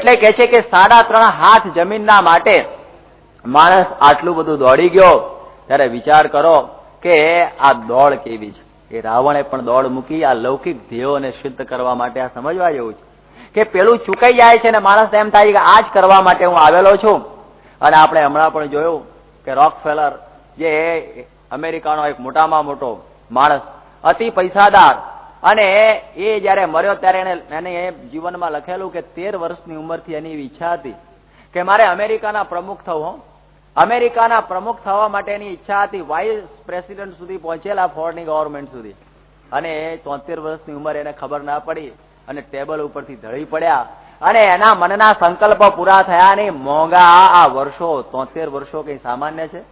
એટલે કે છે કે 3.5 હાથ જમીનના માટે માણસ આટલું બધું દોડી ગયો. ત્યારે વિચાર કરો કે આ દોડ કેવી છે. એ રાવણે પણ દોડ મૂકી આ લૌકિક ધ્યેયોને સિદ્ધ કરવા માટે. આ સમજવા જેવું છે કે પેલું ચૂકાઈ જાય છે ને માણસ એમ થાય કે આ જ કરવા માટે હું આવેલો છું. અને આપણે હમણાં પણ જોયું કે રોકફેલર જે અમેરિકાનો એક મોટામાં મોટો માણસ, અતિ પૈસાદાર, અને એ જયારે મર્યો ત્યારે એને જીવનમાં લખેલું કે 13 વર્ષની ઉંમરથી એની એવી ઈચ્છા હતી કે મારે અમેરિકાના પ્રમુખ થવું. અમેરિકાના પ્રમુખ થવા માટેની ઈચ્છા હતી. વાઇસ પ્રેસિડેન્ટ સુધી પહોંચેલા, ફોર્ડની ગવર્મેન્ટ સુધી. અને 73 વર્ષની ઉંમર એને ખબર ના પડી અને ટેબલ ઉપરથી ઢળી પડ્યા. અને એના મનના સંકલ્પો પૂરા થયા નહીં. મોંઘા આ વર્ષો, 73 વર્ષો કઈ સામાન્ય છે?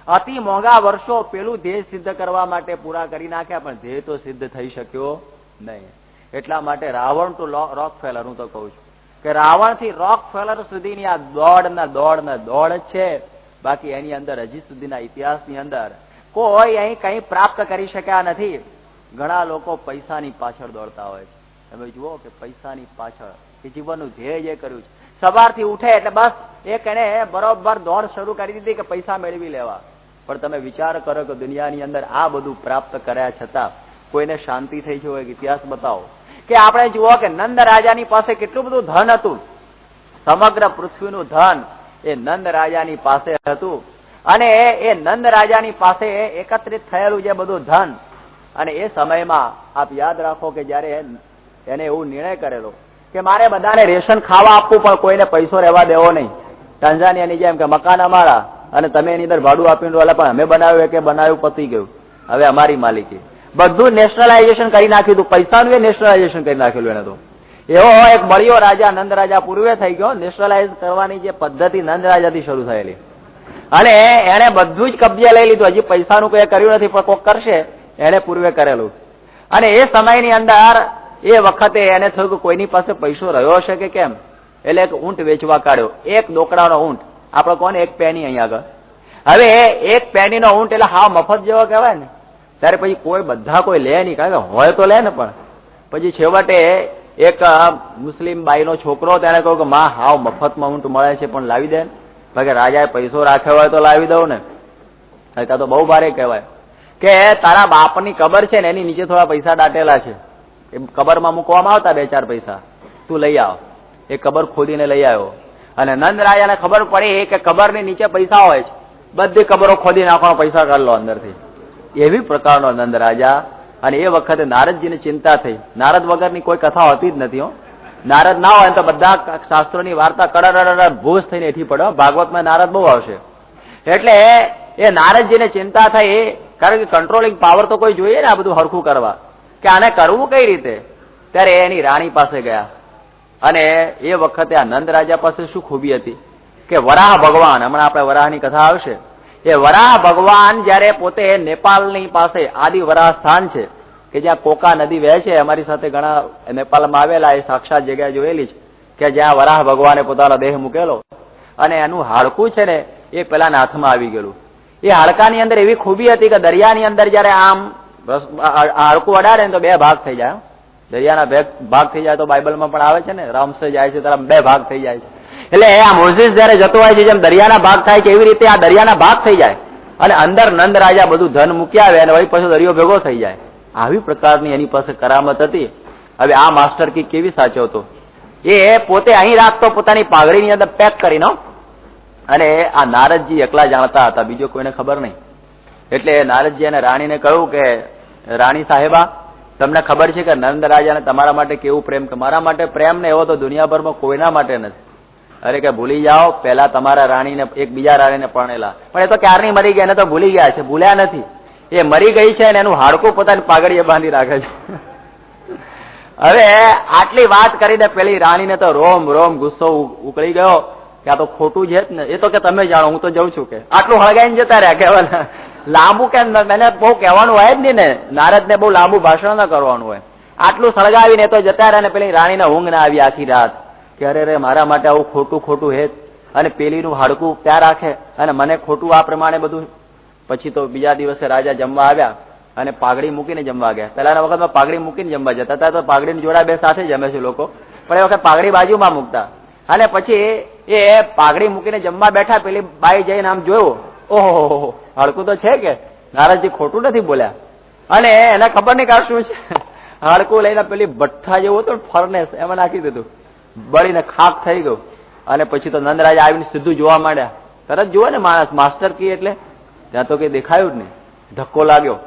અતિ મોંઘા વર્ષો પેલું ધ્યેય સિદ્ધ કરવા માટે પૂરા કરી નાખ્યા, પણ ધ્યેય તો સિદ્ધ થઈ શક્યો નહીં. એટલા માટે રાવણ ટુ રોકફેલર, હું તો કઉ છું કે રાવણ થી રોકફેલર સુધીની આ દોડ જ છે. બાકી એની અંદર હજી સુધીના ઇતિહાસની અંદર કોઈ અહીં કઈ પ્રાપ્ત કરી શક્યા નથી. ઘણા લોકો પૈસાની પાછળ દોડતા હોય છે. તમે જુઓ કે પૈસાની પાછળ કે જીવનનું ધ્યેય જે કર્યું છે, સવારથી ઉઠે એટલે બસ એક એને બરોબર દોડ શરૂ કરી દીધી કે પૈસા મેળવી લેવા. પણ તમે વિચાર કરો કે દુનિયાની અંદર આ બધું પ્રાપ્ત કર્યા છતાં કોઈને શાંતિ થઈ છે હોય? ઇતિહાસ બતાવો કે આપણે જુઓ કે નંદ રાજાની પાસે કેટલું બધું ધન હતું. સમગ્ર પૃથ્વીનું ધન એ નંદ રાજાની પાસે હતું. અને એ નંદ રાજાની પાસે એકત્રિત થયેલું જે બધું ધન, અને એ સમયમાં આપ યાદ રાખો કે જયારે એને એવું નિર્ણય કરેલો કે મારે બધાને રેશન ખાવા આપવું, પણ કોઈને પૈસો રહેવા દેવો નહીં. ટાંઝાનિયાની જેમ કે મકાન અમારા અને તમે એની અંદર ભાડું આપીને રોલા, પણ અમે બનાવ્યું કે બનાવ્યું પતી ગયું, હવે અમારી માલિકી. બધું નેશનલાઇઝેશન કરી નાખ્યું હતું. પૈસાનું એ નેશનલાઇઝેશન કરી નાખેલું એને તો. એવો એક બળિયો રાજા નંદ રાજા પૂર્વે થઈ ગયો. નેશનલાઇઝ કરવાની જે પદ્ધતિ નંદ રાજાથી શરૂ થયેલી, અને એને બધું જ કબજે લઈ લીધું. હજી પૈસાનું કોઈ કર્યું નથી, પણ કોક કરશે, એને પૂર્વે કરેલું. અને એ સમયની અંદર એ વખતે એને થયું કે કોઈની પાસે પૈસો રહ્યો હશે કે કેમ, એટલે એક ઊંટ વેચવા કાઢ્યો. એક દોકડાનો ઊંટ, આપણે કોને એક પેની અહીંયા આગળ. હવે એક પેનીનો ઊંટ એટલે હા મફત જેવો કહેવાય ને. ત્યારે પછી બધા કોઈ લે નહીં, કારણ કે હોય તો લે ને. પણ પછી છેવટે એક મુસ્લિમ બાઈનો છોકરો તેને કહ્યું કે માં હાવ મફતમાં ઊંટ મળે છે, પણ લાવી દે ને. બાકી રાજાએ પૈસો રાખ્યો હોય તો લાવી દઉં ને. ત્યાં તો બહુ ભારે કહેવાય કે તારા બાપની કબર છે ને એની નીચે થોડા પૈસા દાટેલા છે, એ કબરમાં મૂકવામાં આવતા 2-4 પૈસા, તું લઈ આવ. એ કબર ખોદીને લઈ આવ્યો. અને નંદ રાજાને ખબર પડી કે કબરની નીચે પૈસા હોય છે, બધી કબરો ખોદી નાખવાનો, પૈસા કાઢ લો અંદરથી. એવી પ્રકારનો નંદ રાજા. અને એ વખતે નારદજીને ચિંતા થઈ. નારદ વગરની કોઈ કથા હોતી જ નથી. નારદ ના હોય તો બધા શાસ્ત્રોની વાર્તા કડર ભૂસ થઈને એઠી પડે. ભાગવતમાં નારદ બહુ આવશે. એટલે એ નારદજીને ચિંતા થઈ, કારણ કે કંટ્રોલિંગ પાવર તો કોઈ જોઈએ ને આ બધું હરખું કરવા, કે આને કરવું કઈ રીતે. ત્યારે એની રાણી પાસે ગયા. અને એ વખતે આ નંદ રાજા પાસે શું ખૂબી હતી કે વરાહ ભગવાન, હમણાં આપણે વરાહની કથા આવશે, એ વરાહ ભગવાન જયારે પોતે નેપાળની પાસે આદિ વરાહ સ્થાન છે કે જ્યાં કોકા નદી વહે છે. અમારી સાથે ઘણા નેપાળમાં આવેલા, એ સાક્ષાત જગ્યા જોયેલી છે કે જ્યાં વરાહ ભગવાને પોતાનો દેહ મૂકેલો. અને એનું હાડકું છે ને એ પેલાના હાથમાં આવી ગયેલું. એ હાડકાની અંદર એવી ખૂબી હતી કે દરિયાની અંદર જયારે આમ હાડકું અડાડે ને તો 2 ભાગ થઈ જાય. દરિયાના 2 ભાગ થઈ જાય તો બાઇબલમાં પણ આવે છે ને, રામસે જાય છે ત્યારે 2 ભાગ થઈ જાય છે. એટલે આ મોઝીસ જયારે જતો હોય છે, જેમ દરિયાના ભાગ થાય છે એવી રીતે આ દરિયાના ભાગ થઈ જાય. અને અંદર નંદ રાજા બધું ધન મૂકી આવે અને વળી પાછો દરિયો ભેગો થઈ જાય. આવી પ્રકારની એની પાસે કરામત હતી. હવે આ માસ્ટર કી કેવી સાચવતો, એ પોતે અહીં રાખતો પોતાની પાઘડીની અંદર પેક કરીને. અને આ નારદજી એકલા જાણતા હતા, બીજો કોઈને ખબર નહીં. એટલે નારદજી અને રાણીને કહ્યું કે રાણી સાહેબા, તમને ખબર છે કે નંદ રાજાને તમારા માટે કેવું પ્રેમ, કે મારા માટે પ્રેમ ને એવો તો દુનિયાભરમાં કોઈના માટે નથી. અરે કે ભૂલી જાઓ, પહેલા તમારા રાણીને એક બીજા રાણીને પરણેલા, પણ એ તો ક્યારની મરી ગયા, એને તો ભૂલી ગયા છે, ભૂલ્યા નથી. એ મરી ગઈ છે અને એનું હાડકું પોતાની પાઘડીએ બાંધી રાખે છે. હવે આટલી વાત કરીને પેલી રાણીને તો રોમ રોમ ગુસ્સો ઉકળી ગયો કે આ તો ખોટું છે જ ને. એ તો કે તમે જાણો, હું તો જઉં છું. કે આટલું હળગાઈને જતા રહ્યા. કહેવાય લાંબુ કેમ, મને બહુ કહેવાનું હોય જ નહીં ને, નારદને બહુ લાંબુ ભાષણ ના કરવાનું હોય. આટલું સળગાવીને તો જતા રહ્યા. અને પેલી રાણીને ઊંઘ ના આવી આખી રાત કે અરે રે મારા માટે આવું ખોટું હેત, અને પેલીનું હાડકું ત્યાં રાખે અને મને ખોટું આ પ્રમાણે બધું. પછી તો બીજા દિવસે રાજા જમવા આવ્યા અને પાઘડી મૂકીને જમવા ગયા. પહેલાના વખતમાં પાઘડી મૂકીને જમવા જતા હતા, તો પાઘડીની જોડા 2 સાથે જમે છે લોકો, પણ એ વખત પાઘડી બાજુમાં મૂકતા. અને પછી એ પાઘડી મૂકીને જમવા બેઠા, પેલી બાઈ જઈને આમ જોયું, ઓહો હાડકું તો છે કે નારદજી ખોટું નથી બોલ્યા. અને એને ખબર નહીં કે શું છે. હાડકું લઈને પેલી ભઠ્ઠા જેવું હતું ફરનેસ એમાં નાખી દીધું, બળીને ખાક થઈ ગયું. અને પછી તો નંદરાજ આવીને સીધું જોવા માંડ્યા. તરત જુઓ ને માણસ માસ્ટર કી એટલે ત્યાં તો કઈ દેખાયું જ નહીં. ધક્કો લાગ્યો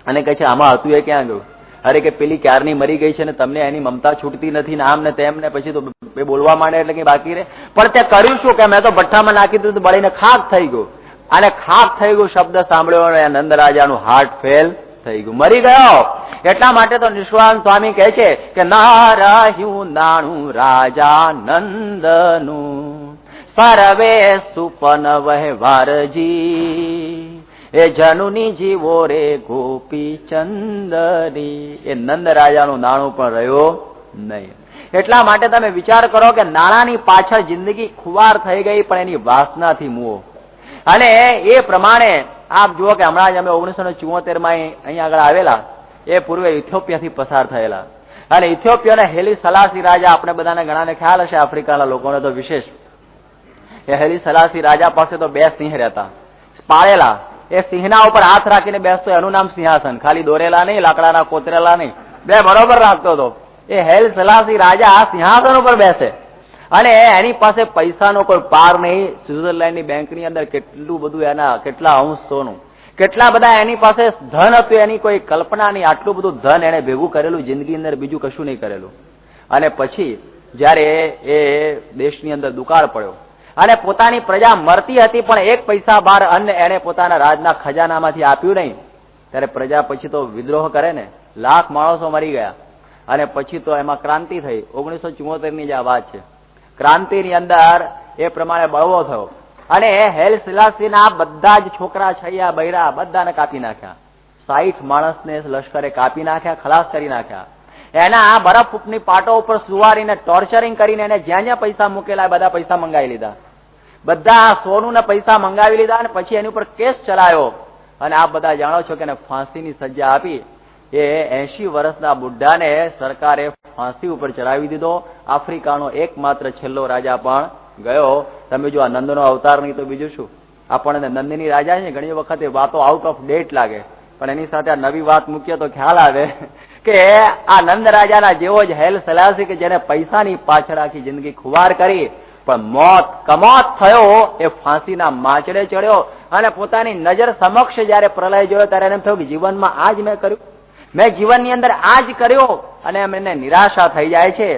અને કહે છે આમાં હતું એ ક્યાં ગયું? અરે કે પેલી ક્યારની મરી ગઈ છે ને તમને એની મમતા છૂટતી નથી ને આમ ને તેમ ને. પછી તો એ બોલવા માંડે એટલે કઈ બાકી રહે. પણ તે કર્યું શું કે મેં તો ભઠ્ઠામાં નાખી દીધું, બળીને ખાક થઈ ગયું. અને ખાક થઈ ગયું શબ્દ સાંભળ્યો અને નંદરાજાનું હાર્ટ ફેલ થઈ ગયું, મરી ગયો. એટલા માટે તો નિષ્ણાંત સ્વામી કહે છે કે ના રહ્યું નાણું રાજા નંદનું, સર્વે સુપન વહેવારજી, એ જનુની જીવો રે ગોપી ચંદરી. એ નંદ રાજાનું નાણું પણ રહ્યો નહીં. એટલા માટે તમે વિચાર કરો કે નાણાંની પાછળ જિંદગી ખુવાર થઈ ગઈ, પણ એની વાસનાથી મુઓ. અને એ પ્રમાણે આપ જુઓ કે હમણાં જ અમે 1974માં અહીં આગળ આવેલા, એ પૂર્વે ઇથોપિયાથી પસાર થયેલા. અને ઇથોપિયાના હેલી સલાસી રાજા, આપણે બધાને ઘણાને ખ્યાલ હશે, આફ્રિકાના લોકોને તો વિશેષ. એ હેલી સલાસી રાજા પાસે તો 2 સિંહ રહેતા પાળેલા. એ સિંહના ઉપર હાથ રાખીને બેસતો, એનું નામ સિંહાસન. ખાલી દોરેલા નહીં, લાકડાના કોતરેલા નહીં, 2 બરોબર રાખતો હતો. એ હેલ સલાસી રાજા સિંહાસન ઉપર બેસે અને એની પાસે પૈસાનો કોઈ પાર નહીં. સ્વિટ્ઝરલેન્ડની બેંકની અંદર કેટલું બધું એના કેટલા અંશ સોનું, કેટલા બધા એની પાસે ધન હતું, એની કોઈ કલ્પના નહીં. આટલું બધું ધન એને ભેગું કરેલું, જિંદગી અંદર બીજું કશું નહીં કરેલું. અને પછી જયારે એ દેશની અંદર દુકાળ પડ્યો અને પોતાની પ્રજા મરતી હતી, પણ 1 પૈસા બાર અન્ન એને પોતાના રાજના ખજાનામાંથી આપ્યું નહીં, ત્યારે પ્રજા પછી તો વિદ્રોહ કરે ને, લાખ માણસો મરી ગયા. અને પછી તો એમાં ક્રાંતિ થઈ. 1974ની જે આ વાત છે, ક્રાંતિની અંદર એ પ્રમાણે બળવો થયો અને હેલ સિલાસીના બધા જ છોકરા છૈયા બૈરા બધાને કાપી નાખ્યા. 60 માણસને લશ્કરે કાપી નાખ્યા, ખલાસ કરી નાખ્યા. એના બરફની પાટો ઉપર સુવારીને ટોર્ચરિંગ કરીને એને જ્યાં જ્યાં પૈસા મૂકેલા બધા પૈસા મંગાવી લીધા, બધા સોનું ને પૈસા મંગાવી લીધા. અને પછી એની ઉપર કેસ ચલાવ્યો અને આપ બધા જાણો છો કે એને ફાંસીની સજા આપી. એ 80 વર્ષના બુઢાને સરકારે ફાંસી ઉપર ચડાવી દીધો. આફ્રિકાનો એકમાત્ર છેલ્લો રાજા પણ ગયો. તમે જો આ નંદનો અવતાર નહીં તો બીજું શું. આપણને નંદની રાજા છે, ઘણી વખત એ વાતો આઉટ ઓફ ડેટ લાગે, પણ એની સાથે આ નવી વાત મૂકીએ તો ખ્યાલ આવે કે આ નંદ રાજાના જેવો જ હેલ સલાસી કે જેને પૈસાની પાછળ આખી જિંદગી ખુવાર કરી, પણ મોત કમોત થયો. એ ફાંસીના માંચડે ચડ્યો અને પોતાની નજર સમક્ષ જયારે પ્રલય જોયો ત્યારે એને થયું કે જીવનમાં આ જ મેં કર્યું, મેં જીવનની અંદર આ જ કર્યો. અને એમને નિરાશા થઈ જાય છે.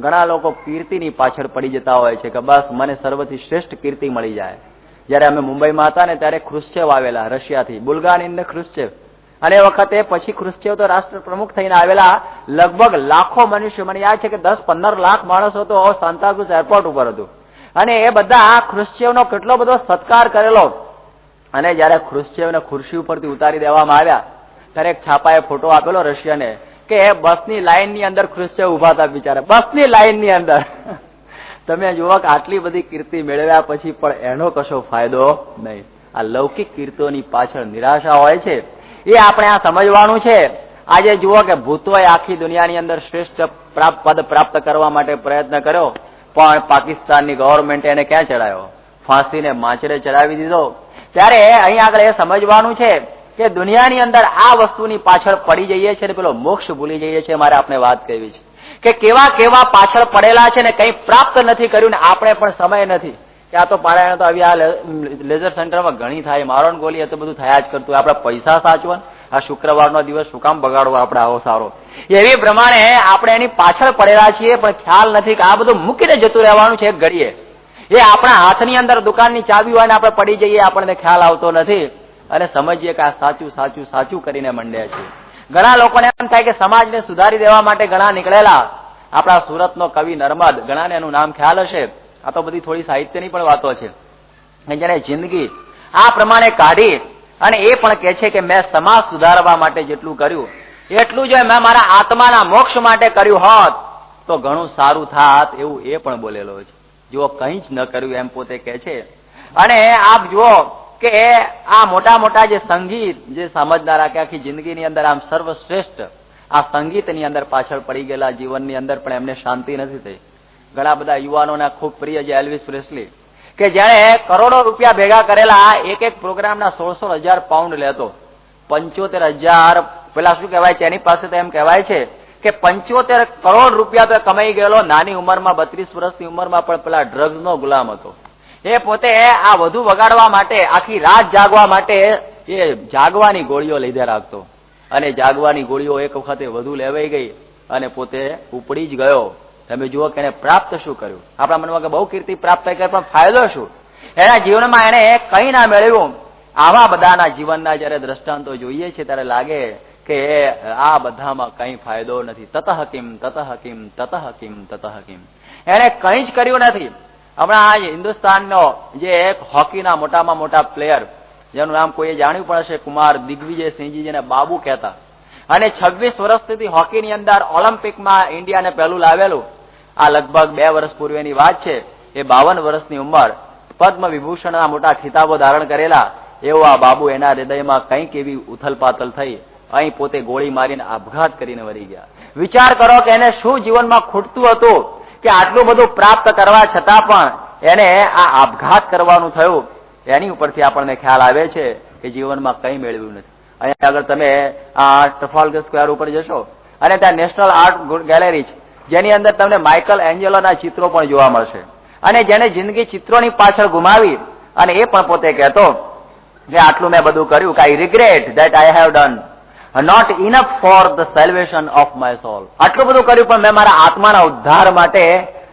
ઘણા લોકો કીર્તિની પાછળ પડી જતા હોય છે કે બસ મને સર્વથી શ્રેષ્ઠ કીર્તિ મળી જાય. જયારે અમે મુંબઈમાં હતા ને ત્યારે ખુશ્ચેવ આવેલા રશિયાથી, બુલ્ગારીન ને ખુશ્ચેવ. અને એ વખતે પછી ખુશ્ચેવ તો રાષ્ટ્ર પ્રમુખ થઈને આવેલા. લગભગ લાખો મનુષ્ય, મને યાદ છે કે 10-15 લાખ માણસો તો સાંતાક્રુઝ એરપોર્ટ ઉપર હતું. અને એ બધા ખુશ્ચેવનો કેટલો બધો સત્કાર કરેલો. અને જયારે ખુશ્ચેવને ખુરશી ઉપરથી ઉતારી દેવામાં આવ્યા ત્યારે એક છાપાએ ફોટો આપેલો રશિયાને કે બસની લાઈનની અંદર ખુશ્ચેવ ઉભા હતા બિચારા, બસની લાઈનની અંદર. તમે જુઓ કે આટલી બધી કીર્તિ મેળવ્યા પછી પણ એનો કશો ફાયદો નહીં. આ લૌકિક કીર્તિઓની પાછળ નિરાશા હોય છે, એ આપણે આ સમજવાનું છે. આજે જુઓ કે ભૂતોએ આખી દુનિયાની અંદર શ્રેષ્ઠ પદ પ્રાપ્ત કરવા માટે પ્રયત્ન કર્યો, પણ પાકિસ્તાનની ગવર્મેન્ટે એને ક્યાં ચડાયો? ફાંસીને માંચડે ચડાવી દીધો. ત્યારે અહીં આગળ એ સમજવાનું છે કે દુનિયાની અંદર આ વસ્તુની પાછળ પડી જઈએ છીએ ને પેલો મોક્ષ ભૂલી જઈએ છીએ. મારે આપણે વાત કરવી છે કે કેવા કેવા પાછળ પડેલા છે ને કંઈ પ્રાપ્ત નથી કર્યું ને આપણે પણ સમય નથી કે આ તો પારાયણ તો આવી આ લેઝર સેન્ટરમાં ઘણી થાય, મારણ ગોલી તો બધું થયા જ કરતું. આપણે પૈસા સાચવા, આ શુક્રવારનો દિવસ શું કામ બગાડવો આપણે આવો સારો? એવી પ્રમાણે આપણે એની પાછળ પડેલા છીએ, પણ ખ્યાલ નથી કે આ બધું મૂકીને જતું રહેવાનું છે એક ઘડીએ. એ આપણા હાથની અંદર દુકાનની ચાવી હોય ને આપણે પડી જઈએ, આપણને ખ્યાલ આવતો નથી અને સમજીએ કે આ સાચું સાચું સાચું કરીને મંડ્યા છે. ઘણા લોકોને એમ થાય કે સમાજને સુધારી દેવા માટે ઘણા નીકળેલા. આપણા સુરતનો કવિ નર્મદ, ઘણાને એનું નામ ખ્યાલ હશે. આ તો બધી થોડી સાહિત્યની પણ વાતો છે. જેને જિંદગી આ પ્રમાણે કાઢી અને એ પણ કહે છે કે મેં સમાજ સુધારવા માટે જેટલું કર્યું એટલું જો મેં મારા આત્માના મોક્ષ માટે કર્યું હોત તો ઘણું સારું થાત, એવું એ પણ બોલેલો છે. જો કંઈ જ ન કર્યું એમ પોતે કહે છે. અને આપ જુઓ કે આ મોટા મોટા જે સંગીત જે સમજનારા કે આખી જિંદગીની અંદર આમ સર્વશ્રેષ્ઠ આ સંગીતની અંદર પાછળ પડી ગયેલા, જીવનની અંદર પણ એમને શાંતિ નથી થઈ. ઘણા બધા યુવાનોના ખૂબ પ્રિય છે એલ્વિસ પ્રેસ્લી, કે જેણે કરોડો રૂપિયા ભેગા કરેલા, એક એક પ્રોગ્રામના 16,000 પાઉન્ડ લેતો. 75,000 પેલા શું કહેવાય છે, એની પાસે તો એમ કહેવાય છે કે 75 કરોડ રૂપિયા તો કમાઈ ગયેલો. નાની ઉંમરમાં, 32 વર્ષની ઉંમરમાં પણ પેલા ડ્રગ્સનો ગુલામ હતો. એ પોતે આ વધુ વગાડવા માટે, આખી રાત જાગવા માટે એ જાગવાની ગોળીઓ લીધે રાખતો, અને જાગવાની ગોળીઓ એક વખતે વધુ લેવાઈ ગઈ અને પોતે ઉપડી જ ગયો. તમે જુઓ કે એને પ્રાપ્ત શું કર્યું. આપણા મનમાં કે બહુ કીર્તિ પ્રાપ્ત થઈ, પણ ફાયદો શું? એના જીવનમાં એને કંઈ ના મેળવ્યું. આવા બધાના જીવનના જયારે દ્રષ્ટાંતો જોઈએ છે ત્યારે લાગે કે આ બધામાં કંઈ ફાયદો નથી. તત હકીમ, તત હકીમ, તત હકીમ, તત હકીમ. એને કંઈ જ કર્યું નથી. હમણાં હિન્દુસ્તાનનો જે એક હોકીના મોટામાં મોટા પ્લેયર, જેનું નામ કોઈએ જાણ્યું પણ હશે, કુમાર દિગ્વિજયસિંહજી, જેને બાબુ કહેતા, અને 26 વર્ષથી હોકીની અંદર ઓલિમ્પિકમાં ઇન્ડિયાને પહેલું લાવેલું. આ લગભગ 2 વર્ષ પૂર્વેની વાત છે. એ 52 વર્ષની ઉંમર, પદ્મ વિભૂષણના મોટા ખિતાબો ધારણ કરેલા એવો આ બાબુ, એના હૃદયમાં કંઈક એવી ઉથલપાથલ થઈ, અહીં પોતે ગોળી મારીને આપઘાત કરીને મરી ગયા. વિચાર કરો કે એને શું જીવનમાં ખૂટતું હતું કે આટલું બધું પ્રાપ્ત કરવા છતાં પણ એને આ આપઘાત કરવાનું થયું. એની ઉપરથી આપણને ખ્યાલ આવે છે કે જીવનમાં કંઈ મેળવ્યું નથી. અહીંયા આગળ તમે આ ટ્રફાલ્ગર સ્ક્વેર ઉપર જશો અને ત્યાં નેશનલ આર્ટ ગેલેરી છે, જેની અંદર તમને માઇકલ એન્જેલોના ચિત્રો પણ જોવા મળશે. અને જેને જિંદગી ચિત્રોની પાછળ ગુમાવી, અને એ પણ પોતે કહેતો કે આટલું મેં બધું કર્યું, કે I regret that I have done not enough for the salvation of my soul. આટલું બધું કર્યું પણ મેં મારા આત્માના ઉદ્ધાર માટે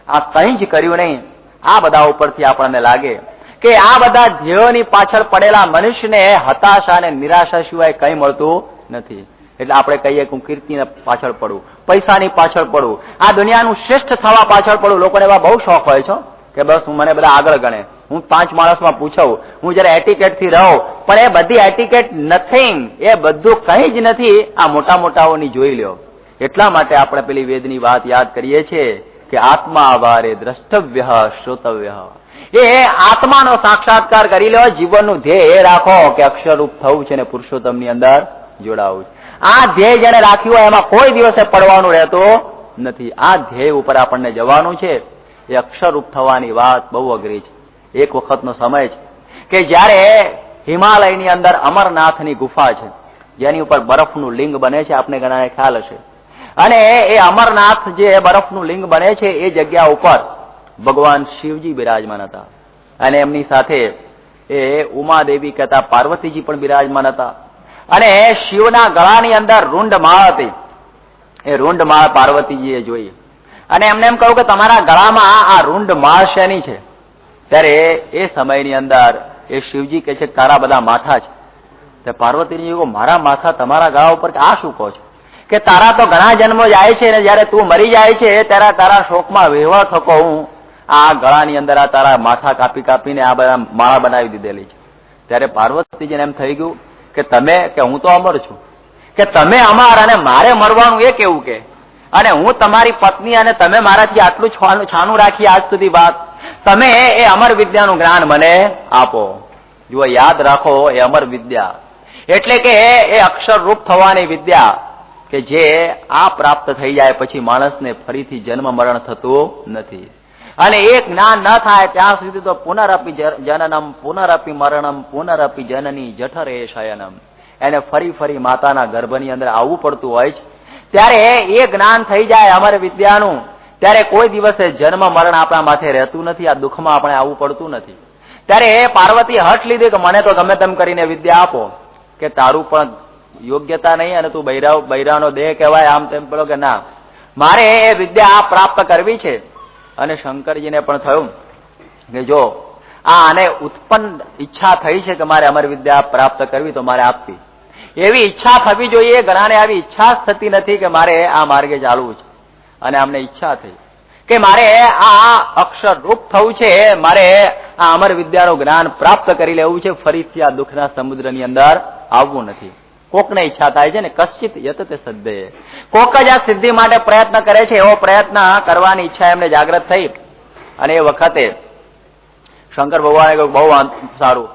આ કંઈ જ કર્યું નહીં. આ બધા ઉપરથી આપણને લાગે કે આ બધા ધ્યેયોની પાછળ પડેલા મનુષ્યને હતાશા અને નિરાશા સિવાય કંઈ મળતું નથી. એટલે આપણે કહીએ કે હું કીર્તિને પાછળ પડું, પૈસાની પાછળ પડું, આ દુનિયાનું શ્રેષ્ઠ થવા પાછળ પડું. લોકોને એવા બહુ શોખ હોય છે કે બસ હું મને બધા આગળ ગણે, હું 5 માણસમાં પૂછું, હું જરા એટિકેટ થી રહું. પણ એ બધી એટિકેટ નથિંગ, એ બધું કંઈ જ નથી. આ મોટા મોટાઓની જોઈ લ્યો. એટલા માટે આપણે પેલી વેદની વાત યાદ કરીએ છીએ કે આત્મા આવારે દ્રષ્ટવ્ય શ્રોતવ્ય. એ આત્માનો સાક્ષાત્કાર કરી લો. જીવનનું ધ્યેય એ રાખો કે અક્ષરરૂપ થવું છે ને પુરુષોત્તમની અંદર જોડાવું છે. આ ધ્યેય જેને રાખ્યું હોય એમાં કોઈ દિવસે પડવાનું રહેતું નથી. આ ધ્યેય ઉપર આપણને જવાનું છે. એ અક્ષરરૂપ થવાની વાત બહુ અઘરી છે. એક વખતનો સમય છે કે જ્યારે હિમાલયની અંદર અમરનાથની ગુફા છે, જેની ઉપર બરફનું લિંગ બને છે. આપને ઘણાને ખ્યાલ હશે. અને એ અમરનાથ જે બરફનું લિંગ બને છે, એ જગ્યા ઉપર ભગવાન શિવજી બિરાજમાન હતા, અને એમની સાથે એ ઉમાદેવી કહેતા પાર્વતીજી પણ બિરાજમાન હતા. અને શિવના ગળાની અંદર રૂંડ માળ હતી. એ રૂંડ માળ પાર્વતીજીએ જોઈ અને એમને એમ કહ્યું કે તમારા ગળામાં આ રૂંડ માળ શેની છે? ત્યારે એ સમયની અંદર એ શિવજી કહે છે તારા બધા માથા છે. તો પાર્વતીજી કહો મારા માથા તમારા ગળા ઉપર? આ શું કહો છો? કે તારા તો ઘણા જન્મો જાય છે, ને જયારે તું મરી જાય છે ત્યારે તારા શોકમાં વેવળ થકો હું આ ગળાની અંદર આ તારા માથા કાપી કાપીને આ બધા માળા બનાવી દીધેલી છે. ત્યારે પાર્વતીજીને એમ થઈ ગયું કે તમે, કે હું તો અમર છું, કે તમે અમર અને મારે મરવાનું એ કેવું? કે અને હું તમારી પત્ની અને તમે મારાથી આટલું છાનું રાખી આજ સુધી વાત, તમે એ અમર વિદ્યાનું જ્ઞાન મને આપો. જુઓ, યાદ રાખો, એ અમર વિદ્યા એટલે કે એ અક્ષરરૂપ થવાની વિદ્યા કે જે આ પ્રાપ્ત થઈ જાય પછી માણસને ફરીથી જન્મ મરણ થતું નથી. અને એ જ્ઞાન ન થાય ત્યાં સુધી તો પુનરપી જનનમ પુનરપી મરણમ પુનરપી જનની જઠરે શયનમ. એને ફરી ફરી માતાના ગર્ભની અંદર આવવું પડતું હોય છે. ત્યારે એ જ્ઞાન થઈ જાય અમર વિદ્યાનું, ત્યારે કોઈ દિવસે જન્મ મરણ આપણા માથે રહેતું નથી. આ દુઃખમાં આપણે આવવું પડતું નથી. ત્યારે પાર્વતી હઠ લીધી કે મને તો ગમે તેમ કરીને વિદ્યા આપો, કે તારું પણ યોગ્યતા નહીં અને તું બૈરાનો દેહ કહેવાય આમ તેમ. પેલો કે ના, મારે એ વિદ્યા પ્રાપ્ત કરવી છે. અને શંકરજીને પણ થયું કે જો આને ઉત્પન્ન ઈચ્છા થઈ છે કે મારે અમર વિદ્યા પ્રાપ્ત કરવી તો મારે આપવી. એવી ઈચ્છા થવી જોઈએ. ઘણાને આવી ઈચ્છા જ થતી નથી કે મારે આ માર્ગે ચાલવું છે. અને અમને ઈચ્છા થઈ કે મારે આ અક્ષર રૂપ થવું છે, મારે આ અમર વિદ્યાનું જ્ઞાન પ્રાપ્ત કરી લેવું છે, ફરીથી આ દુઃખના સમુદ્રની અંદર આવવું નથી. કોકને ઈચ્છા થાય છે ને, કશ્ચિત યતતે સદ્ધે, કોક જ આ સિદ્ધિ માટે પ્રયત્ન કરે છે. એવો પ્રયત્ન કરવાની ઈચ્છા એમને જાગ્રત થઈ. અને એ વખતે શંકર ભગવાને કહ્યું બહુ સારું.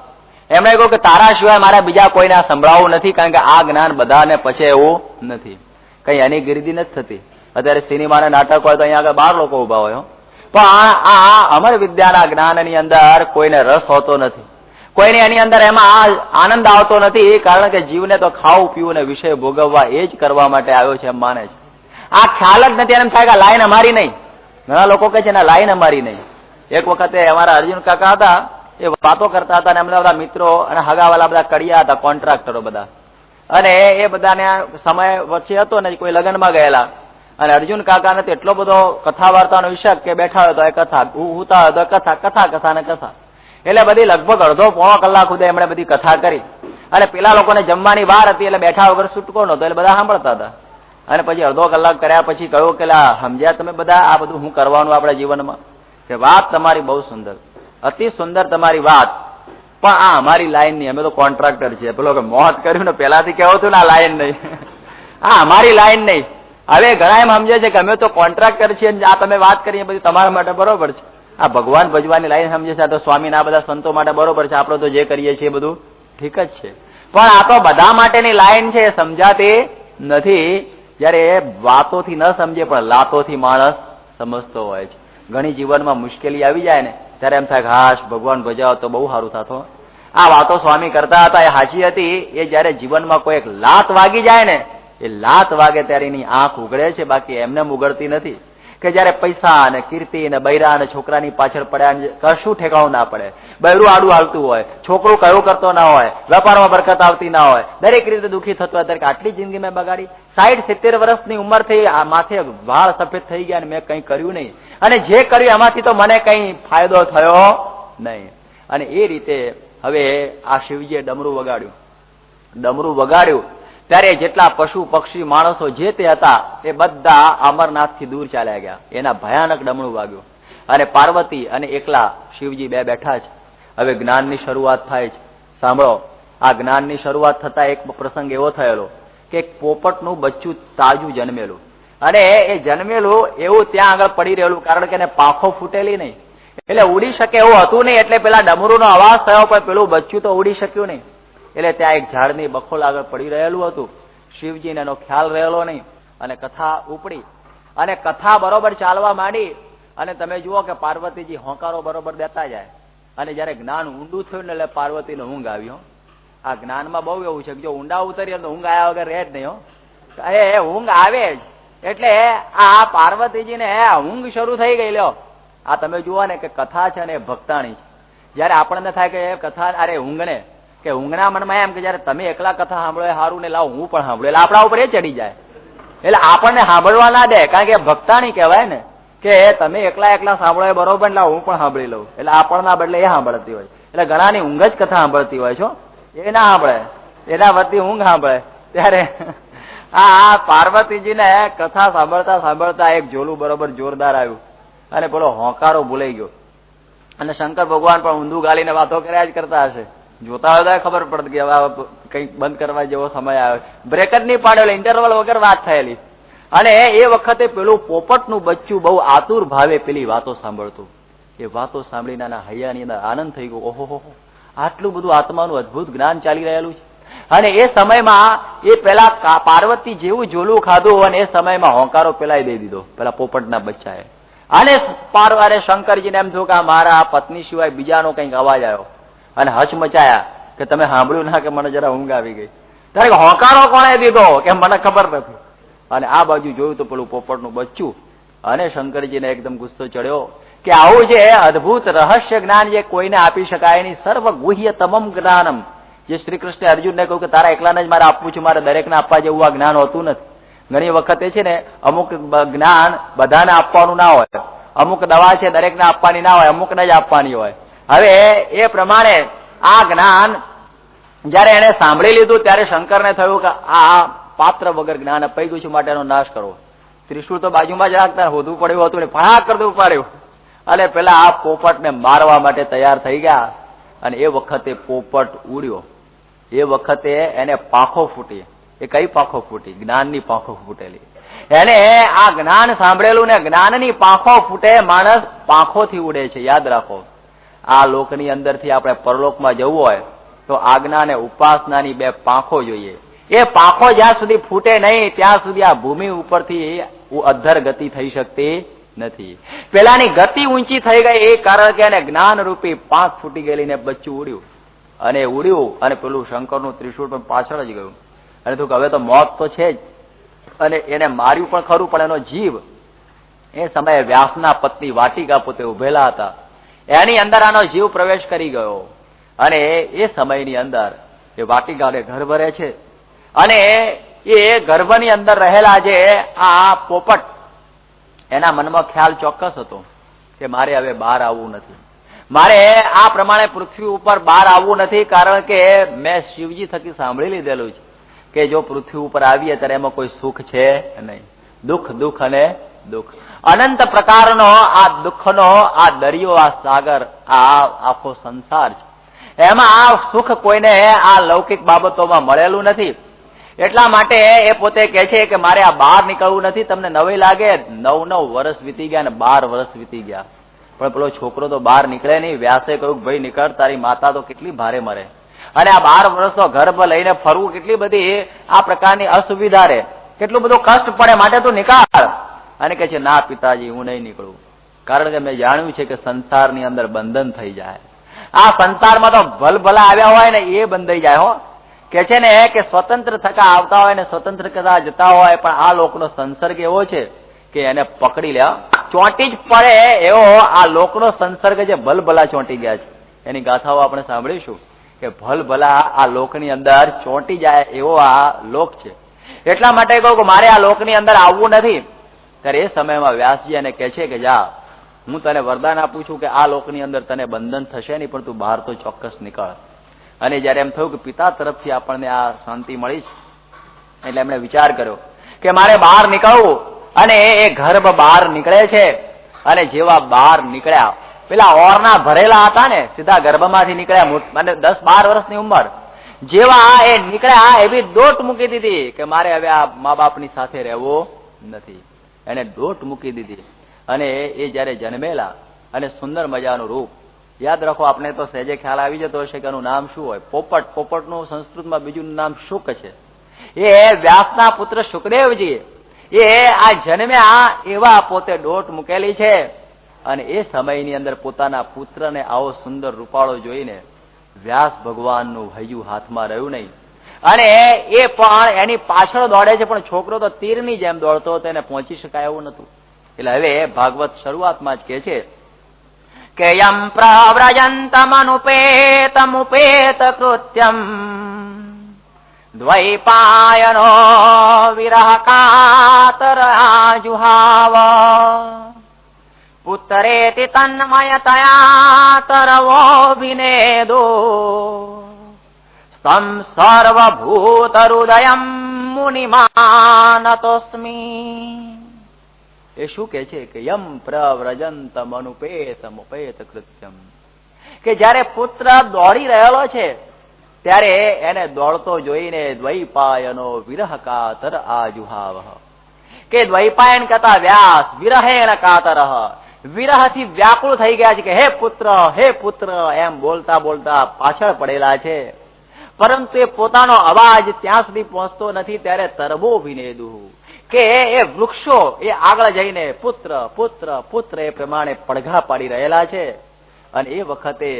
એમણે કહ્યું કે તારા સિવાય મારે બીજા કોઈને સંભળાવવું નથી, કારણ કે આ જ્ઞાન બધાને પચે એવું નથી. કઈ એની ગીરદી નથી થતી. અત્યારે સિનેમા અને નાટક હોય તો અહીંયા આગળ 12 લોકો ઉભા હોય, પણ આ અમર વિદ્યાના જ્ઞાનની અંદર કોઈને રસ હોતો નથી, કોઈને એની અંદર એમાં આનંદ આવતો નથી, કારણ કે જીવને તો ખાવું પીવું ને વિષય ભોગવવા એ જ કરવા માટે આવ્યો છે એમ માને છે. આ ખ્યાલ જ નથી, એમ થાય કે લાઈન અમારી નહીં. ઘણા લોકો કહે છે ને લાઈન અમારી નહીં. એક વખતે અમારા અર્જુન કાકા હતા, એ વાતો કરતા હતા, અને એમના બધા મિત્રો અને હગાવાલા બધા કડિયા હતા, કોન્ટ્રાક્ટરો બધા, અને એ બધાને સમય વચ્ચે હતો ને કોઈ લગ્નમાં ગયેલા, અને અર્જુન કાકાને તો એટલો બધો કથા વાર્તાનો વિષય કે બેઠા હોય તો એ કથા, ઉતા હોય તો કથા, કથા કથા ને કથા, એટલે બધી લગભગ અડધો પોણો કલાક સુધી એમણે બધી કથા કરી. અને પેલા લોકોને જમવાની વાર હતી એટલે બેઠા વગર છૂટકો નહોતો, એટલે બધા સાંભળતા હતા. અને પછી અડધો કલાક કર્યા પછી કહ્યું કે સમજ્યા તમે બધા આ બધું હું કરવાનું આપણા જીવનમાં? કે વાત તમારી બહુ સુંદર, અતિ સુંદર તમારી વાત, પણ આ અમારી લાઈન નહીં, અમે તો કોન્ટ્રાક્ટર છીએ. પેલો કે મોત કર્યું ને પેલાથી કહેવું હતું ને આ લાઈન નહીં, આ અમારી લાઈન નહીં. હવે ઘણા એમ સમજે છે કે અમે તો કોન્ટ્રાક્ટર છીએ, આ તમે વાત કરીએ બધી તમારા માટે બરોબર છે. આ ભગવાન ભજવાની લાઈન સમજે છે, આ તો સ્વામીના બધા સંતો માટે બરોબર છે, આપણે તો જે કરીએ છીએ બધું ઠીક જ છે. પણ આ તો બધા માટેની લાઈન છે, સમજાતી નથી. જયારે એ વાતોથી ન સમજે પણ લાતોથી માણસ સમજતો હોય છે. ઘણી જીવનમાં મુશ્કેલી આવી જાય ને ત્યારે એમ થાય કે હાશ ભગવાન ભજાવો તો બહુ સારું થતો. આ વાતો સ્વામી કરતા હતા એ સાચી હતી. એ જયારે જીવનમાં કોઈ એક લાત વાગી જાય ને, એ લાત વાગે ત્યારે એની આંખ ઉઘડે છે, બાકી એમને ઉઘડતી નથી. કે જયારે પૈસા અને કીર્તિ અને બૈરા અને છોકરાની પાછળ પડ્યા કશું ઠેકાણું ના પડે, બૈરું આડું હાલતું હોય, છોકરું કયું કરતો ના હોય, વેપારમાં બરકત આવતી ના હોય, દરેક રીતે દુઃખી થતું હોય, ત્યારે આટલી જિંદગી મેં બગાડી, 60-70 વર્ષની ઉંમર થઈ, આ માથે વાળ સફેદ થઈ ગયા અને મેં કંઈ કર્યું નહીં, અને જે કર્યું એમાંથી તો મને કંઈ ફાયદો થયો નહીં. અને એ રીતે હવે આ શિવજીએ ડમરું વગાડ્યું. ડમરું વગાડ્યું ત્યારે જેટલા પશુ પક્ષી માણસો જે તે હતા એ બધા અમરનાથથી દૂર ચાલ્યા ગયા. એના ભયાનક ડમણું વાગ્યું. અને પાર્વતી અને એકલા શિવજી બે બેઠા છે. હવે જ્ઞાનની શરૂઆત થાય છે. સાંભળો, આ જ્ઞાનની શરૂઆત થતા એક પ્રસંગ એવો થયેલો કે એક પોપટનું બચ્ચું તાજું જન્મેલું, અને એ જન્મેલું એવું ત્યાં આગળ પડી રહેલું, કારણ કે એને પાંખો ફૂટેલી નહીં, એટલે ઉડી શકે એવું હતું નહીં. એટલે પેલા ડમરૂનો અવાજ થયો પણ પેલું બચ્ચું તો ઉડી શક્યું નહીં. એટલે ત્યાં એક ઝાડની બખોલ આગળ પડી રહેલું હતું. શિવજીને એનો ખ્યાલ રહેલો નહીં, અને કથા ઉપડી, અને કથા બરોબર ચાલવા માંડી. અને તમે જુઓ કે પાર્વતીજી હોંકારો બરોબર દેતા જાય. અને જયારે જ્ઞાન ઊંડું થયું ને એટલે પાર્વતીને ઊંઘ આવી. આ જ્ઞાનમાં બહુ એવું છે કે જો ઊંડા ઉતરીએ તો ઊંઘ આવ્યા વગર રહે જ નહીં. એ ઊંઘ આવે જ. એટલે આ પાર્વતીજીને ઊંઘ શરૂ થઈ ગઈ. લ્યો, આ તમે જુઓ ને કે કથા છે ને એ ભક્તાણી છે. જયારે આપણને થાય કે કથા અરે ઊંઘને કે ઊંઘના મનમાં એમ કે જયારે તમે એકલા કથા સાંભળો એ સારું ને લાવ હું પણ સાંભળો, એટલે આપણા ઉપર એ ચડી જાય. એટલે આપણને સાંભળવા ના દે, કારણ કે ભક્તાણી કહેવાય ને કે તમે એકલા એકલા સાંભળો એ બરોબર, લાવ હું પણ સાંભળી લઉં. એટલે આપણના બદલે એ સાંભળતી હોય. એટલે ઘણાની ઊંઘ જ કથા સાંભળતી હોય છો, એ ના સાંભળે, એના વતી ઊંઘ સાંભળે. ત્યારે આ પાર્વતીજીને કથા સાંભળતા સાંભળતા એક ઝોલું બરોબર જોરદાર આવ્યું, અને પેલો હોંકારો ભૂલાઈ ગયો. અને શંકર ભગવાન પણ ઊંધું ગાલીને વાતો કર્યા જ કરતા હશે. જોતા હોય ખબર પડતી કે હવે કંઈક બંધ કરવા જેવો સમય આવ્યો, બ્રેક જ નહીં પાડેલો, ઇન્ટરવલ વગર વાત થયેલી. અને એ વખતે પેલું પોપટનું બચ્ચું બહુ આતુર ભાવે પેલી વાતો સાંભળતું. એ વાતો સાંભળીને આના હૈયાની અંદર આનંદ થઈ ગયો. ઓહો, આટલું બધું આત્માનું અદભુત જ્ઞાન ચાલી રહેલું છે. અને એ સમયમાં એ પેલા પાર્વતી જેવું ઝોલું ખાધું, અને એ સમયમાં હોંકારો પેલા દઈ દીધો પેલા પોપટના બચ્ચાએ. અને શંકરજીને એમ થયું કે મારા પત્ની સિવાય બીજાનો કંઈક અવાજ આવ્યો, અને હચમચાયા કે તમે સાંભળ્યું ના કે મને જરા ઊંઘ આવી ગઈ. ત્યારે હોંકારો કોણે દીધો કે મને ખબર નથી. અને આ બાજુ જોયું તો પેલું પોપટનું બચ્ચું. અને શંકરજીને એકદમ ગુસ્સો ચડ્યો કે આવું જે અદભુત રહસ્ય જ્ઞાન જે કોઈને આપી શકાય નહીં, સર્વ ગુહ્ય તમામ જ્ઞાનમ, જે શ્રી કૃષ્ણે અર્જુનને કહ્યું કે તારા એકલાને જ મારે આપવું છે, મારે દરેકને આપવા જેવું આ જ્ઞાન હોતું નથી. ઘણી વખત એ છે ને અમુક જ્ઞાન બધાને આપવાનું ના હોય, અમુક દવા છે દરેકને આપવાની ના હોય, અમુકને જ આપવાની હોય. હવે એ પ્રમાણે આ જ્ઞાન જયારે એને સાંભળી લીધું ત્યારે શંકરને થયું કે આ પાત્ર વગર જ્ઞાન અપાઈ ગયું છે, માટે એનો નાશ કરવો. ત્રિશૂળ તો બાજુમાં જ રાખતા હોદવું પડ્યું હતું ને ફણાક કરતું પાડ્યું, અને પેલા આ પોપટને મારવા માટે તૈયાર થઈ ગયા. અને એ વખતે પોપટ ઉડ્યો. એ વખતે એને પાંખો ફૂટી. એ કઈ પાંખો ફૂટી? જ્ઞાનની પાંખો ફૂટેલી. એને આ જ્ઞાન સાંભળેલું ને જ્ઞાનની પાંખો ફૂટે. માણસ પાંખોથી ઉડે છે, યાદ રાખો. આ લોકની અંદરથી આપણે પરલોકમાં જવું હોય તો આજ્ઞા અને ઉપાસનાની બે પાંખો જોઈએ. એ પાંખો જ્યાં સુધી ફૂટે નહીં ત્યાં સુધી આ ભૂમિ ઉપરથી અધ્ધર ગતિ થઈ શકતી નથી. પેલાની ગતિ ઊંચી થઈ ગઈ એ કારણ કે એને જ્ઞાન રૂપી પાંખ ફૂટી ગયેલી ને બચ્ચું ઉડ્યું અને ઉડ્યું અને પેલું શંકરનું ત્રિશૂળ પણ પાછળ જ ગયું અને તું હવે તો મોત તો છે જ અને એને માર્યું પણ ખરું પણ એનો જીવ એ સમયે વ્યાસના પત્ની વાટિકા પોતે ઉભેલા હતા એની અંદર આનો જીવ પ્રવેશ કરી ગયો અને એ સમયની અંદર એ વાટિકાને ગર્ભ રહે છે અને એ ગર્ભની અંદર રહેલા જે આ પોપટ એના મનમાં ખ્યાલ ચોક્કસ હતો કે મારે હવે બહાર આવવું નથી, મારે આ પ્રમાણે પૃથ્વી ઉપર બહાર આવવું નથી, કારણ કે મેં શિવજી થકી સાંભળી લીધેલું છે કે જો પૃથ્વી ઉપર આવીએ ત્યારે એમાં કોઈ સુખ છે નહીં, દુઃખ દુઃખ અને દુઃખ, અનંત પ્રકારનો આ દુઃખનો આ દરિયો, આ સાગર, આ આખો સંસાર છે, એમાં આ સુખ કોઈને આ લૌકિક બાબતોમાં મળેલું નથી. એટલા માટે એ પોતે કહે છે કે મારે આ બહાર નીકળવું નથી. તમને નવાઈ લાગે, 9 વર્ષ વીતી ગયા અને 12 વર્ષ વીતી ગયા, પણ પેલો છોકરો તો બહાર નીકળે નહીં. વ્યાસે કહ્યું ભાઈ નીકળ, તારી માતા તો કેટલી ભારે મરે અને આ 12 વર્ષનો ગર્ભ લઈને ફરવું કેટલી બધી આ પ્રકારની અસુવિધા રહે, કેટલું બધું કષ્ટ પડે, માટે તું નીકાળ. અને કહે છે ના પિતાજી હું નહીં નીકળું, કારણ કે મેં જાણ્યું છે કે સંસારની અંદર બંધન થઈ જાય. આ સંસારમાં તો ભલભલા આવ્યા હોય ને એ બંધાઈ જાય હો. કે છે ને કે સ્વતંત્ર થતા આવતા હોય ને સ્વતંત્ર થતા જતા હોય, પણ આ લોકનો સંસર્ગ એવો છે કે એને પકડી લે, ચોંટી જ પડે એવો આ લોકનો સંસર્ગ છે. ભલભલા ચોંટી ગયા છે, એની ગાથાઓ આપણે સાંભળીશું કે ભલભલા આ લોકની અંદર ચોંટી જાય એવો આ લોક છે. એટલા માટે કહું કે મારે આ લોકની અંદર આવવું નથી. ત્યારે એ સમયમાં વ્યાસજી એને કહે છે કે જા, હું તને વરદાન આપું છું કે આ લોકની અંદર તને બંધન થશે નહીં, પણ તું બહાર તો ચોક્કસ નીકળ. અને જયારે એમ થયું કે પિતા તરફથી આપણને આ શાંતિ મળી છે, એટલે એમણે વિચાર કર્યો કે મારે બહાર નીકળવું. અને એ ગર્ભ બહાર નીકળે છે અને જેવા બહાર નીકળ્યા, પેલા ઓરના ભરેલા હતા ને, સીધા ગર્ભમાંથી નીકળ્યા, અને 10-12 વર્ષની ઉંમર, જેવા એ નીકળ્યા એવી દોટ મૂકી દીધી કે મારે હવે આ મા બાપની સાથે રહેવું નથી. એને દોટ મૂકી દીધી. અને એ જયારે જન્મેલા અને સુંદર મજાનું રૂપ, યાદ રાખો આપણે તો સહેજે ખ્યાલ આવી જતો હશે કે એનું નામ શું હોય. પોપટ, પોપટનું સંસ્કૃતમાં બીજું નામ શુક છે. એ વ્યાસના પુત્ર શુકદેવજી એ આ જન્મ્યા એવા પોતે દોટ મૂકેલી છે. અને એ સમયની અંદર પોતાના પુત્રને આવો સુંદર રૂપાળો જોઈને વ્યાસ ભગવાનનું હૈયું હાથમાં રહ્યું નહીં, અને એ પણ એની પાછળ દોડે છે, પણ છોકરો તો તીરની જેમ દોડતો હતો, એને પહોંચી શકાય એવું નતું. એટલે હવે ભાગવત શરૂઆતમાં જ કહે છે કે યમ પ્રવ્રજંતમનુપેતમુપેત કૃત્યમ દ્વૈપાયનો વિરહ કાતર આજુહાવ પુત્રેતિ તન્મયતયા તરવો વિનેદો સ્તમ સર્વભૂત હૃદયમ મુનિમાનતોસ્મી. એ શું કે છે કે યમ પ્રવ્રજંતમ અનુપેતમુપેત કૃત્યમ, કે જયારે પુત્ર દોડી રહેલો છે ત્યારે એને દોડતો જોઈને દ્વૈપાયનો વિરહ કાતર આજુહાવ, કે દ્વૈપાયન કહેતા વ્યાસ વિરહેણ કાતર, વિરહથી વ્યાકુળ થઈ ગયા છે કે હે પુત્ર એમ બોલતા બોલતા પાછળ પડેલા છે. પરંતુ એ પોતાનો અવાજ ત્યાં સુધી પહોંચતો નથી ત્યારે તરબો વિનેદુ, કે એ વૃક્ષો એ આગળ જઈને પુત્ર પુત્ર પુત્ર એ પ્રમાણે પડઘા પાડી રહેલા છે. અને એ વખતે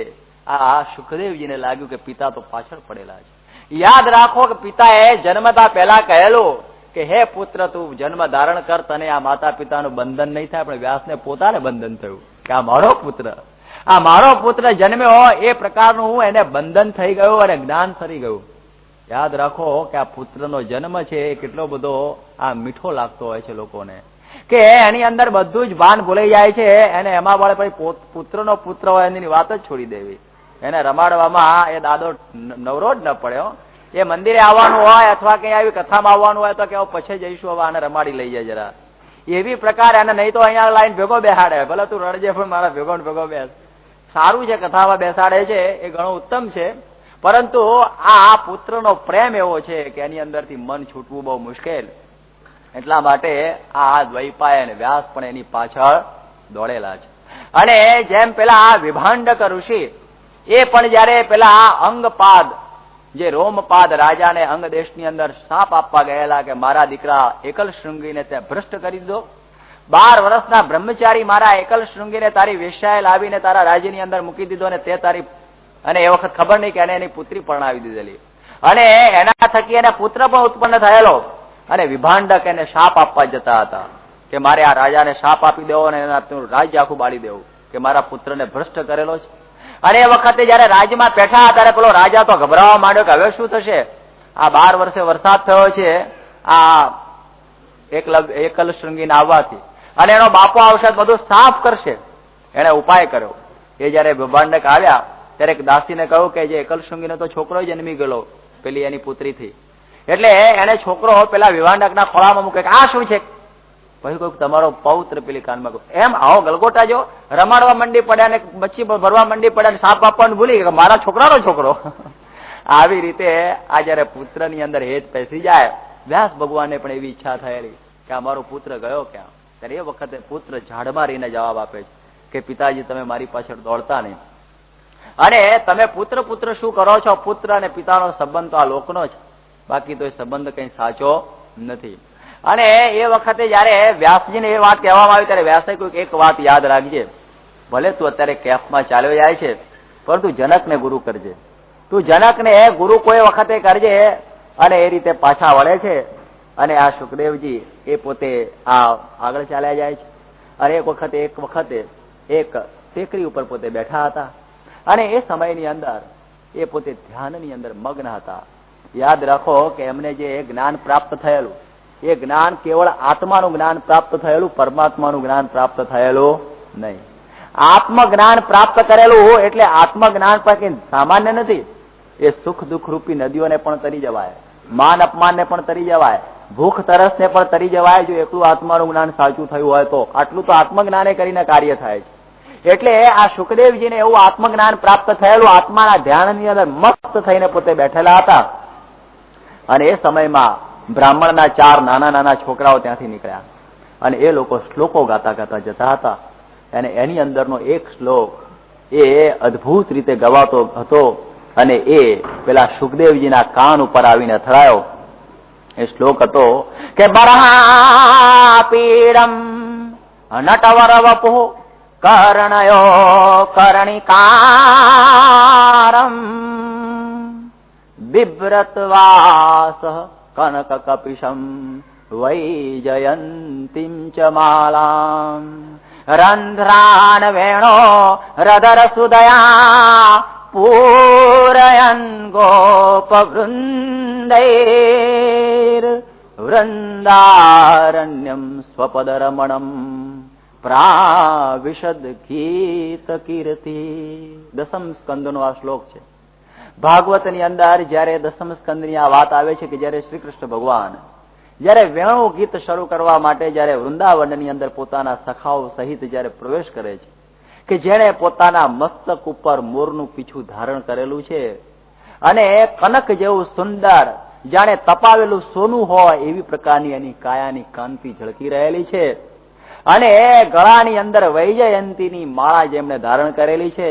આ સુખદેવજીને લાગ્યું કે પિતા તો પાછળ પડેલા છે. યાદ રાખો કે પિતાએ જન્મતા પહેલા કહેલું કે હે પુત્ર તું જન્મ ધારણ કર, તને આ માતા પિતાનું બંધન નહીં થાય. પણ વ્યાસને પોતાને બંધન થયું કે આ મારો પુત્ર જન્મ્યો, એ પ્રકારનું એને બંધન થઈ ગયું અને જ્ઞાન ફરી ગયું. યાદ રાખો કે આ પુત્રનો જન્મ છે એ કેટલો બધો આ મીઠો લાગતો હોય છે લોકોને, કે એની અંદર બધું જ ભાન ભૂલાઈ જાય છે. એને એમાં વળે પછી પુત્રનો પુત્ર હોય એની વાત જ છોડી દેવી, એને રમાડવામાં એ દાદો નવરો જ ન પડ્યો. એ મંદિરે આવવાનું હોય અથવા કઈ આવી કથામાં આવવાનું હોય તો કે પછી જઈશું, હવે આને રમાડી લઈ જાય જરા, એવી પ્રકાર. એને નહીં તો અહીંયા લાઈન ભેગો બેસાડે, ભલે તું રડજે પણ મારા ભેગો બેસ. સારું છે કથામાં બેસાડે છે, એ ઘણું ઉત્તમ છે, પરંતુ આ પુત્રનો પ્રેમ એવો છે કે એની અંદરથી મન છૂટવું બહુ મુશ્કેલ. એટલા માટે આ દ્વૈપાય અને વ્યાસ પણ એની પાછળ દોડેલા છે. અને જેમ પેલા વિભાંડક ઋષિ એ પણ જયારે પેલા અંગપાદ જે રોમપાદ રાજાને અંગ દેશની અંદર શાપ આપવા ગયેલા કે મારા દીકરા એકલ શૃંગીને તે ભ્રષ્ટ કરી દો, 12 વર્ષના બ્રહ્મચારી મારા એકલ શૃંગીને તારી વેશ્યાએ લાવીને તારા રાજ્યની અંદર મૂકી દીધો, અને તે તારી, અને એ વખત ખબર નહીં કે એને એની પુત્રી પરણાવી દીધેલી, અને એના થકી એના પુત્ર પણ ઉત્પન્ન થયેલો, અને વિભાંડક એને શાપ આપવા જતા હતા કે મારે આ રાજાને શાપ આપી દેવો અને એના રાજ્ય આખું બાળી દેવું કે મારા પુત્રને ભ્રષ્ટ કરેલો છે. અને એ વખતે જયારે રાજ્યમાં બેઠા ત્યારે પેલો રાજા તો ગભરાવા માંડ્યો કે હવે શું થશે, આ 12 વર્ષે વરસાદ થયો છે આ એકલ શૃંગીને આવવાથી, અને એનો બાપો આવશે બધું સાફ કરશે. એને ઉપાય કર્યો. એ જયારે વિભાંડક આવ્યા ત્યારે એક દાસીને કહ્યું કે જે એકલ શૃંગીનો તો છોકરો જન્મી ગયેલો પેલી એની પુત્રીથી, એટલે એને છોકરો પેલા વિભાંડકના ખોળામાં મૂકે કે આ શું છે, પછી કોઈ તમારો પૌત્ર પેલી કાનમાં કહ્યું, એમ આવો ગલગોટા જો રમાડવા મંડી પડ્યા ને મચ્છી ભરવા મંડી પડ્યા ને સાપ આપવાનું ભૂલી ગયા, મારા છોકરાનો છોકરો. આવી રીતે આ જયારે પુત્રની અંદર હેત પેસી જાય, વ્યાસ ભગવાનને પણ એવી ઈચ્છા થયેલી કે અમારો પુત્ર ગયો ક્યાં, ત્યારે એ વખતે પુત્ર ઝાડમાં રહીને જવાબ આપે છે કે પિતાજી તમે મારી પાછળ દોડતા નહીં, અને તમે પુત્ર પુત્ર શું કરો છો, પુત્ર અને પિતાનો સંબંધ તો આ લોકનો છે, બાકી તો એ સંબંધ કઈ સાચો નથી. અને એ વખતે જયારે વ્યાસજીને એ વાત કહેવામાં આવી ત્યારે વ્યાસે કોઈ એક વાત યાદ રાખજે, ભલે તું અત્યારે કેફમાં ચાલ્યો જાય છે પરંતુ જનકને ગુરુ કરજે, તું જનકને ગુરુ કોઈ વખતે કરજે. અને એ રીતે પાછા વળે છે. અને આ સુખદેવજી એ પોતે આ આગળ ચાલ્યા જાય છે, અને એક વખતે એક ટેકરી ઉપર પોતે બેઠા હતા, અને એ સમયની અંદર એ પોતે ધ્યાનની અંદર મગ્ન હતા. યાદ રાખો કે એમને જે જ્ઞાન પ્રાપ્ત થયેલું, એ જ્ઞાન કેવળ આત્માનું જ્ઞાન પ્રાપ્ત થયેલું, પરમાત્માનું જ્ઞાન પ્રાપ્ત થયેલું નહીં. આત્મજ્ઞાન પ્રાપ્ત કરેલું એટલે આત્મજ્ઞાન પણ કઈ સામાન્ય નથી. એ સુખ દુઃખ રૂપી નદીઓને પણ તરી જવાય, માન અપમાનને પણ તરી જવાય, ભૂખ તરસને પણ તરી જવાય, જો એકલું આત્માનું જ્ઞાન સાચું થયું હોય તો. આટલું તો આત્મજ્ઞાને કરીને કાર્ય થાય છે. એટલે આ સુખદેવજીને એવું આત્મજ્ઞાન પ્રાપ્ત થયેલું, આત્માના ધ્યાનની અંદર મસ્ત થઈને પોતે બેઠેલા હતા. અને એ સમયમાં બ્રાહ્મણના 4 નાના નાના છોકરાઓ ત્યાંથી નીકળ્યા, અને એ લોકો શ્લોકો ગાતા ગાતા જતા હતા. અને એની અંદરનો એક શ્લોક એ અદભુત રીતે ગવાતો હતો, અને એ પેલા સુખદેવજીના કાન ઉપર આવીને અથડાયો. એ શ્લોક હતો કે બરહા પીડમ નટવર વપુ કર્ણયો કર્ણિકારમ બિભ્રતવાસ કનક કપિશમ વૈજયંતીમ ચ માલામ રંધ્રાન વેણો હૃદર સુદયા પૂરયન ગોપવૃંદૈર વૃંદારણ્યમ સ્વપદરમણમ પ્રાવિશદ ગીત કીર્તિ. દસમ સ્કંદનો આ શ્લોક છે. ભાગવતની અંદર જયારે દસમ સ્કંદની આ વાત આવે છે કે જયારે શ્રી કૃષ્ણ ભગવાન જયારે વેણુ ગીત શરૂ કરવા માટે જયારે વૃંદાવનની અંદર પોતાના સખાઓ સહિત જયારે પ્રવેશ કરે છે, કે જેણે પોતાના મસ્તક ઉપર મોરનું પીછું ધારણ કરેલું છે, અને કનક જેવું સુંદર જાણે તપાવેલું સોનું હોય એવી પ્રકારની એની કાયાની કાંતિ ઝળકી રહેલી છે, અને ગળાની અંદર વૈજયંતીની માળા જેમણે ધારણ કરેલી છે,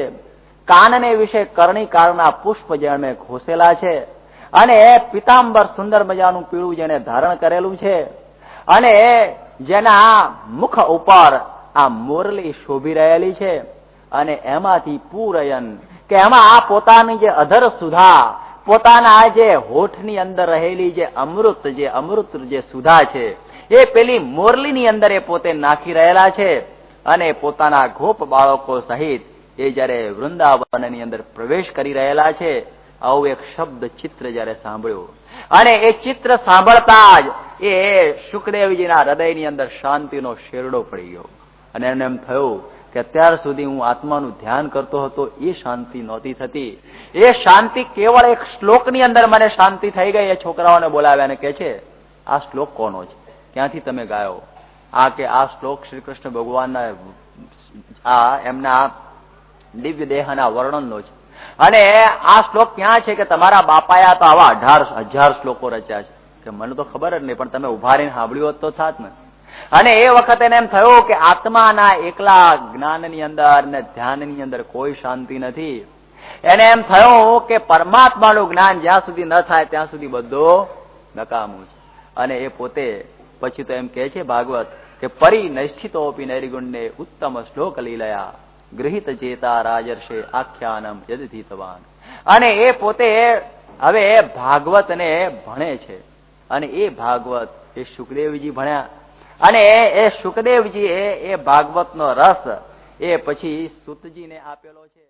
કાનને વિશે કર્ણિકારના પુષ્પ જેમણે ઘોસેલા છે, અને પિતાંબર સુંદર મજાનું પીળું જેને ધારણ કરેલું છે, અને જેના મુખ ઉપર આ મોરલી શોભી રહેલી છે, અને એમાંથી પૂરયન કે એમાં આ પોતાની જે અધર સુધા, પોતાના જે હોઠની અંદર રહેલી જે અમૃત જે સુધા છે એ પેલી મોરલીની અંદર એ પોતે નાખી રહેલા છે. અને પોતાના ગોપ બાળકો સહિત એ જયારે વૃંદાવનની અંદર પ્રવેશ કરી રહેલા છે, આવું એક શબ્દ ચિત્ર જયારે સાંભળ્યું, અને એ ચિત્ર સાંભળતા જ એ સુખદેવજીના હૃદયની અંદર શાંતિનો શેરડો પડી ગયો. અને એને એમ થયું કે અત્યાર સુધી હું આત્માનું ધ્યાન કરતો હતો એ શાંતિ નહોતી થતી, એ શાંતિ કેવળ એક શ્લોકની અંદર મને શાંતિ થઈ ગઈ. એ છોકરાઓને બોલાવ્યા અને કે છે આ શ્લોક કોનો છે, ક્યાંથી તમે ગાયો? આ કે આ શ્લોક શ્રી કૃષ્ણ ભગવાનના આ એમના દિવ્ય દેહના વર્ણનનો છે, અને આ શ્લોક ક્યાં છે કે તમારા બાપાએ તો આવા 18,000 શ્લોકો રચ્યા છે. કે મને તો ખબર જ નહીં, પણ તમે ઉભા રહીને સાંભળ્યું હોત તો થાત ને. અને એ વખતે એને એમ થયું કે આત્માના એકલા જ્ઞાનની અંદર ને ધ્યાનની અંદર કોઈ શાંતિ નથી. એને એમ થયું કે પરમાત્માનું જ્ઞાન જ્યાં સુધી ન થાય ત્યાં સુધી બધું નકામું છે. અને એ પોતે પછી તો એમ કહે છે ભાગવત કે કે પરિનિષ્ઠિતોપી નૈર્ગુણ્ય ઉત્તમ શ્લોક લીલયા ગૃહિત ચેતા રાજર્ષે આખ્યાનમ યદધીતવાન. અને એ પોતે હવે ભાગવતને ભણે છે, અને એ ભાગવત એ સુખદેવજી ભણ્યા, અને એ સુખદેવજીએ એ ભાગવતનો રસ એ પછી સૂતજીને આપેલો છે.